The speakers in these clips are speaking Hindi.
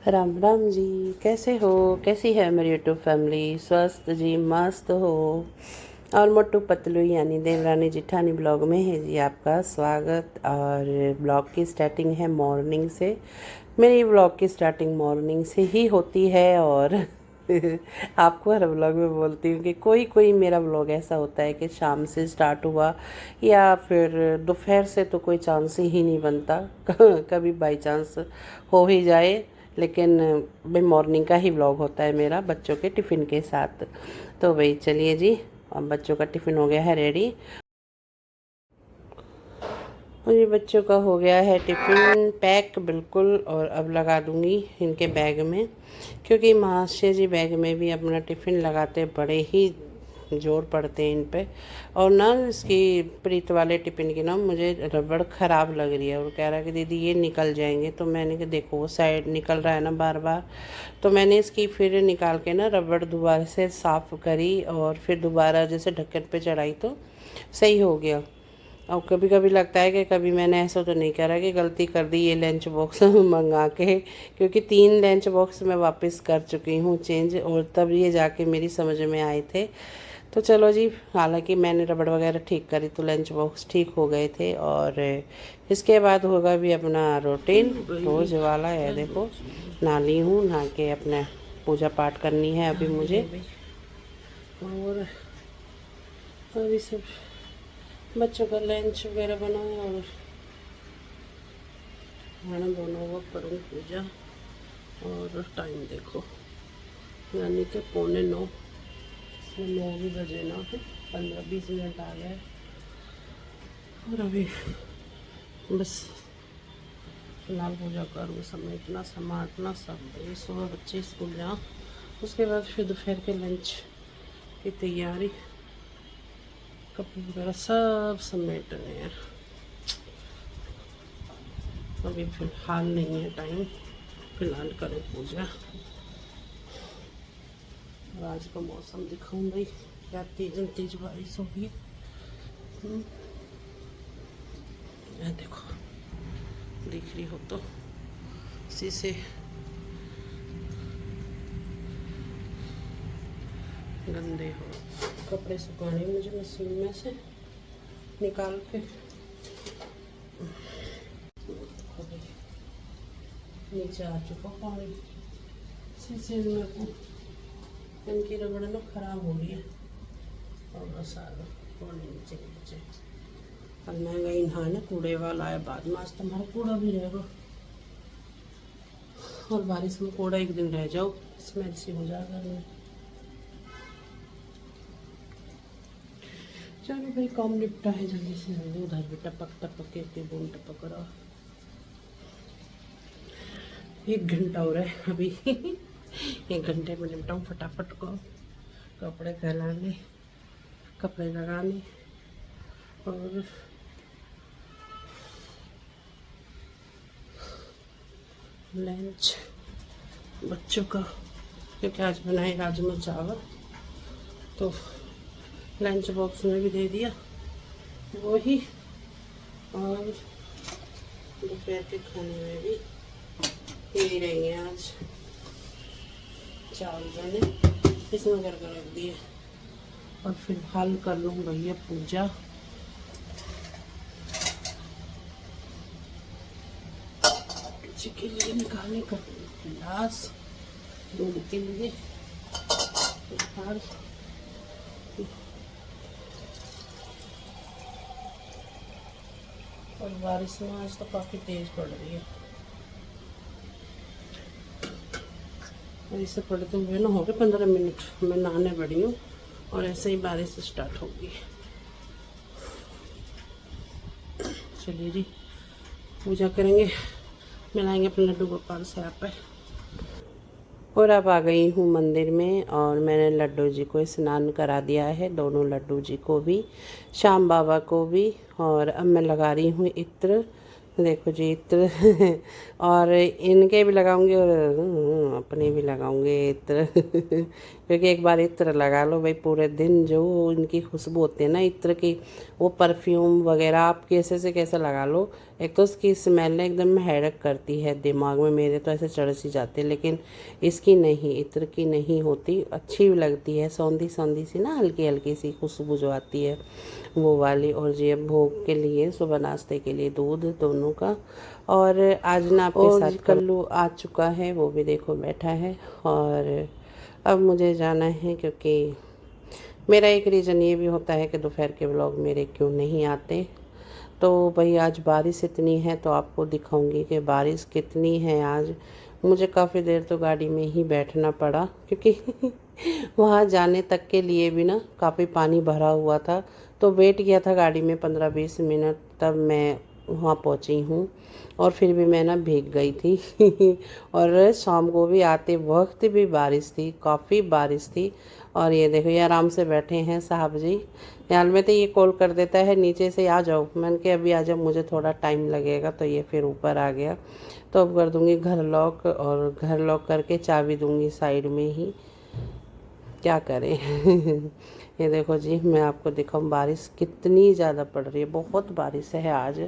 राम राम जी। कैसे हो? कैसी है मेरी यूट्यूब फैमिली? स्वस्थ जी, मस्त हो? और मोटू पतलू यानी देवरानी जिठानी ब्लॉग में है जी आपका स्वागत। और ब्लॉग की स्टार्टिंग है मॉर्निंग से। मेरी ब्लॉग की स्टार्टिंग मॉर्निंग से ही होती है। और आपको हर ब्लॉग में बोलती हूँ कि कोई कोई मेरा ब्लॉग ऐसा होता है कि शाम से स्टार्ट हुआ या फिर दोपहर से तो कोई चांस ही नहीं बनता। कभी बाई चांस हो ही जाए, लेकिन भाई मॉर्निंग का ही व्लॉग होता है मेरा बच्चों के टिफ़िन के साथ। तो भाई चलिए जी, अब बच्चों का टिफ़िन हो गया है रेडी। और ये बच्चों का हो गया है टिफ़िन पैक बिल्कुल। और अब लगा दूँगी इनके बैग में, क्योंकि महाशय जी बैग में भी अपना टिफ़िन लगाते बड़े ही जोर पड़ते हैं इन पे। और ना इसकी प्रीत वाले टिफ़िन की ना मुझे रबड़ ख़राब लग रही है। और कह रहा है कि दीदी ये निकल जाएंगे। तो मैंने कहा देखो वो साइड निकल रहा है ना बार बार। तो मैंने इसकी फिर निकाल के ना रबड़ दोबारा से साफ़ करी और फिर दोबारा जैसे ढक्कन पे चढ़ाई तो सही हो गया। और कभी कभी लगता है कि कभी मैंने ऐसा तो नहीं करा कि गलती कर दी ये लंच बॉक्स मंगा के, क्योंकि 3 लंच बॉक्स मैं वापस कर चुकी हूँ चेंज, और तब ये जाके मेरी समझ में आए थे। तो चलो जी, हालांकि मैंने रबड़ वगैरह ठीक करी तो लंच बॉक्स ठीक हो गए थे। और इसके बाद होगा भी अपना रूटीन रोज़ वाला है। देखो नहा ली हूँ, नहा के अपना पूजा पाठ करनी है अभी मुझे। और अभी सब बच्चों का लंच वगैरह बनाया और खाना दोनों वक्त करूँ पूजा। और टाइम देखो, यानी कि 8:45, 9 भी बजे ना, फिर 15-20 मिनट आ गए। और अभी बस फिलहाल पूजा करूँ, समेटना समाटना सब, ये सुबह बच्चे स्कूल जाओ, उसके बाद फिर दोपहर के लंच की तैयारी, कपड़े वगैरह सब समेटने हैं। अभी फ़िलहाल नहीं है टाइम, फ़िलहाल करें पूजा। और आज का मौसम दिखाऊँ भाई, क्या तेज़ तेज़ बारिश होगी। ये देखो, दिख रही हो तो शीशे गंदे हो। कपड़े सुखाने मुझे मशीन में से निकाल के। नीचे आ चुका पानी, शीशे में को इनकी रबड़ ना खराब हो रही है। और बस आ गया पानी नीचे नीचे। कल मैं गई नहाने, कूड़े वाला आया बाद में, आज तुम्हारा कूड़ा भी रहेगा। और बारिश में कूड़ा एक दिन रह जाओ स्मेल सी हो जाएगा घर। चलो भाई काम निपटा है जल्दी से जल्दी। उधर भी टपक टपक के बूंद टपक रहा। 1 घंटा हो रहा है अभी। 1 घंटे में निपटाऊँ फटाफट को। कपड़े फैलाने, कपड़े लगाने, और लंच बच्चों का, क्योंकि आज बनाए राजमा चावल तो लंच बॉक्स में भी दे दिया वही। और दोपहर के खाने में भी यही रहेंगे आज चावल बने, इसमें करके रख दिए। और फिलहाल कर लूँ भैया पूजा। बच्चे के लिए निकालने का गिलास, दूध के लिए फिलहाल। और बारिश में आज तो काफ़ी तेज़ पड़ रही है। और इसे पढ़ते हुए ना हो गए 15 मिनट, मैं नहाने पड़ी हूँ और ऐसे ही बारिश स्टार्ट होगी। चलिए जी, पूजा करेंगे, मिलाएंगे अपने लड्डू गोपाल से आप पे। और अब आ गई हूँ मंदिर में, और मैंने लड्डू जी को स्नान करा दिया है, दोनों लड्डू जी को भी, श्याम बाबा को भी। और अब मैं लगा रही हूँ इत्र, देखो जी इत्र। और इनके भी लगाऊंगी और अपने भी लगाऊंगी इत्र। क्योंकि एक बार इत्र लगा लो भाई, पूरे दिन जो इनकी खुशबू होती है ना इत्र की, वो परफ्यूम वगैरह आप कैसे से कैसे लगा लो, एक तो उसकी स्मेल ना एकदम हैरक करती है दिमाग में, मेरे तो ऐसे चढ़ सी जाते हैं, लेकिन इसकी नहीं, इत्र की नहीं होती, अच्छी भी लगती है, सौंधी सौंधी सी ना, हल्की हल्की सी खुशबू जो आती है वो वाली। और ये भोग के लिए, सुबह नाश्ते के लिए दूध दोनों का। और आज ना आपके साथ कल्लू आ चुका है, वो भी देखो बैठा है। और अब मुझे जाना है, क्योंकि मेरा एक रीज़न ये भी होता है कि दोपहर के व्लॉग मेरे क्यों नहीं आते। तो भाई आज बारिश इतनी है, तो आपको दिखाऊंगी कि बारिश कितनी है आज। मुझे काफ़ी देर तो गाड़ी में ही बैठना पड़ा, क्योंकि वहाँ जाने तक के लिए भी ना काफ़ी पानी भरा हुआ था। तो वेट किया था गाड़ी में 15-20 मिनट, तब मैं वहाँ पहुँची हूँ। और फिर भी मैं ना भीग गई थी और शाम को भी आते वक्त भी बारिश थी, काफ़ी बारिश थी। और ये देखो, ये आराम से बैठे हैं साहब जी। यार में तो ये कॉल कर देता है नीचे से, आ जाओ। मैंने कहा अभी आ जाओ, मुझे थोड़ा टाइम लगेगा। तो ये फिर ऊपर आ गया। तो अब कर दूँगी घर लॉक, और घर लॉक करके चाबी दूँगी साइड में ही, क्या करें। ये देखो जी, मैं आपको दिखाऊँ बारिश कितनी ज़्यादा पड़ रही है, बहुत बारिश है आज।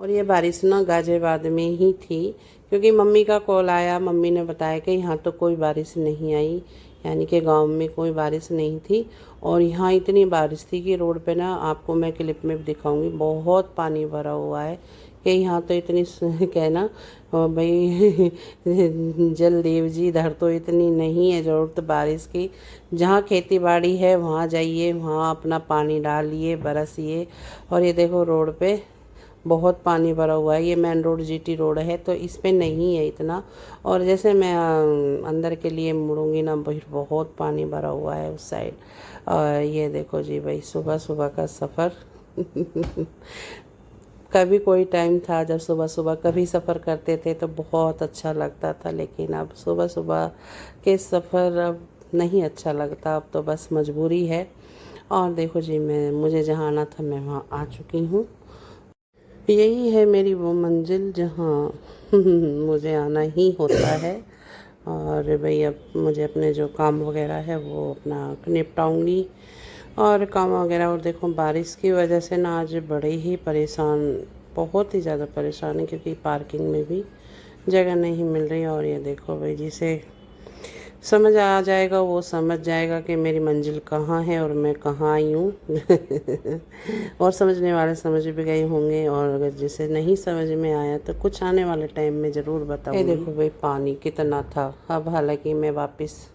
और ये बारिश ना गाज़ियाबाद में ही थी, क्योंकि मम्मी का कॉल आया। मम्मी ने बताया कि यहाँ तो कोई बारिश नहीं आई, यानी कि गांव में कोई बारिश नहीं थी। और यहाँ इतनी बारिश थी कि रोड पे ना, आपको मैं क्लिप में भी दिखाऊंगी, बहुत पानी भरा हुआ है। कि यहाँ तो इतनी कहना भाई जल देव जी, इधर तो इतनी नहीं है ज़रूरत बारिश की। जहाँ खेती बाड़ी है वहाँ जाइए, वहाँ अपना पानी डालिए, बरसिए। और ये देखो रोड पे बहुत पानी भरा हुआ है। ये मेन रोड जीटी रोड है, तो इस पे नहीं है इतना। और जैसे मैं अंदर के लिए मुड़ूंगी ना, बहुत पानी भरा हुआ है उस साइड। और ये देखो जी भाई, सुबह सुबह का सफ़र। कभी कोई टाइम था जब सुबह सुबह कभी सफ़र करते थे तो बहुत अच्छा लगता था, लेकिन अब सुबह सुबह के सफ़र अब नहीं अच्छा लगता, अब तो बस मजबूरी है। और देखो जी, मुझे जहाँ आना था मैं वहाँ आ चुकी हूँ। यही है मेरी वो मंजिल जहाँ मुझे आना ही होता है। और भाई अब मुझे अपने जो काम वगैरह है वो अपना निपटाऊंगी, और काम वगैरह। और देखो बारिश की वजह से ना आज बड़े ही परेशान, बहुत ही ज़्यादा परेशान है, क्योंकि पार्किंग में भी जगह नहीं मिल रही। और ये देखो भाई, जिसे समझ आ जाएगा वो समझ जाएगा कि मेरी मंजिल कहाँ है और मैं कहाँ आई हूँ। और समझने वाले समझ भी गए होंगे, और अगर जिसे नहीं समझ में आया तो कुछ आने वाले टाइम में ज़रूर बताऊँगी। ये देखो भाई, पानी कितना था। अब हालांकि मैं वापस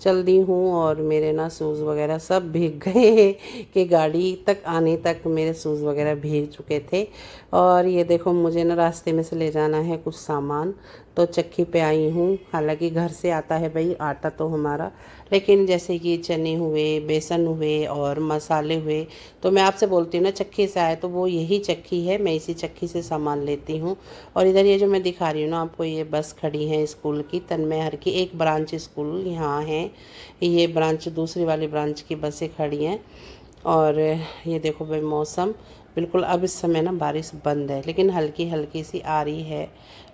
चल दी हूँ, और मेरे ना शूज़ वगैरह सब भीग गए कि गाड़ी तक आने तक मेरे शूज़ वगैरह भीग चुके थे। और ये देखो, मुझे ना रास्ते में से ले जाना है कुछ सामान, तो चक्की पे आई हूँ। हालांकि घर से आता है भाई आटा तो हमारा, लेकिन जैसे कि चने हुए, बेसन हुए और मसाले हुए, तो मैं आपसे बोलती हूँ ना चक्की से आए, तो वो यही चक्की है, मैं इसी चक्की से सामान लेती हूँ। और इधर ये जो मैं दिखा रही हूँ ना आपको, ये बस खड़ी है स्कूल की, तन्मयहर की, एक ब्रांच स्कूल यहाँ है। ये ब्रांच, दूसरी वाली ब्रांच की बसें खड़ी हैं। और ये देखो भाई, मौसम बिल्कुल अब इस समय ना बारिश बंद है, लेकिन हल्की हल्की सी आ रही है।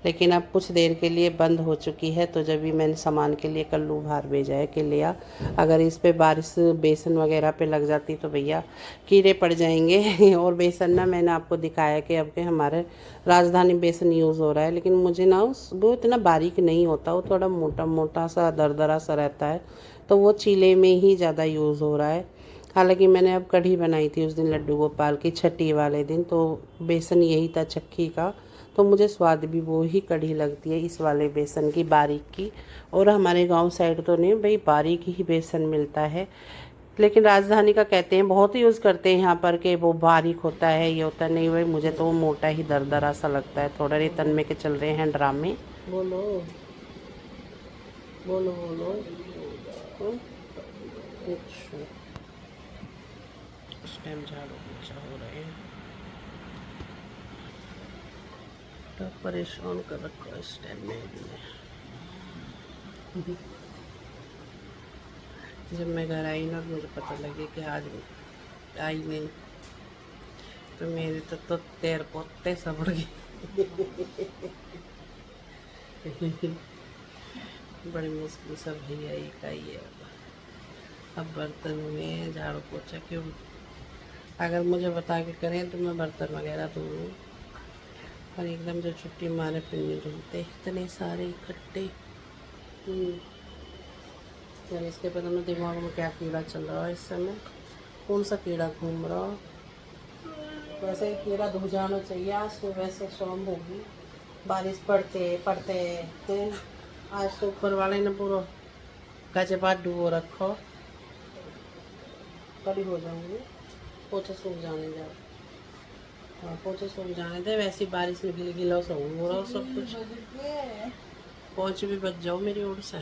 लेकिन अब कुछ देर के लिए बंद हो चुकी है। तो जब भी मैंने सामान के लिए कल्लू बाहर भेजा है कि लिया, अगर इस पे बारिश बेसन वगैरह पे लग जाती तो भैया कीड़े पड़ जाएंगे। और बेसन ना मैंने आपको दिखाया कि अब के हमारे राजधानी बेसन यूज़ हो रहा है, लेकिन मुझे ना वो इतना बारीक नहीं होता, वो थोड़ा मोटा मोटा सा दरदरा सा रहता है, तो वो चीले में ही ज़्यादा यूज़ हो रहा है। हालांकि मैंने अब कढ़ी बनाई थी उस दिन लड्डू गोपाल की छठी वाले दिन, तो बेसन यही था चक्की का, तो मुझे स्वाद भी वो ही कढ़ी लगती है, इस वाले बेसन की, बारीक की। और हमारे गांव साइड तो नहीं भाई, बारीक ही बेसन मिलता है, लेकिन राजधानी का कहते हैं, बहुत यूज़ करते हैं यहाँ पर कि वो बारीक होता है, ये होता नहीं भाई, मुझे तो वो मोटा ही दरदरा सा लगता है। थोड़ा रेतन में के चल रहे हैं ड्रामे। बोलो बोलो बोलो। अच्छा, इस टाइम झाड़ू पोछा हो रहे हैं, तो परेशान कर रखा है इस टाइम में भी। जब मैं घर आई ना, मुझे पता लगे कि आज आई नहीं, तो मेरे तो तैर पोते सब उड़ गए। बड़ी मुश्किल से भैया एक आई है। अब बर्तन में झाड़ू पोछा क्यों, अगर मुझे बता के करें तो मैं बर्तन वगैरह धो लूँ, और एकदम जो छुट्टी मारे फिर नहीं ढूंढते इतने सारे इकट्ठे। यार इसके पता नहीं दिमाग में क्या कीड़ा चल रहा है इस समय, कौन सा कीड़ा घूम रहा। वैसे कीड़ा धो जाना चाहिए आज तो, वैसे शाम होगी बारिश पड़ते पड़ते फिर आज तो ऊपर वाले ने पूरा गजबात डुबो रखो। कड़ी हो जाऊंगी, पोछा सूख जाने जाओ। हाँ पोछे सूख जाने दे, वैसी बारिश में गिल गिला सा हो रहा सब कुछ। पहुँच भी बच जाओ मेरी ओर से।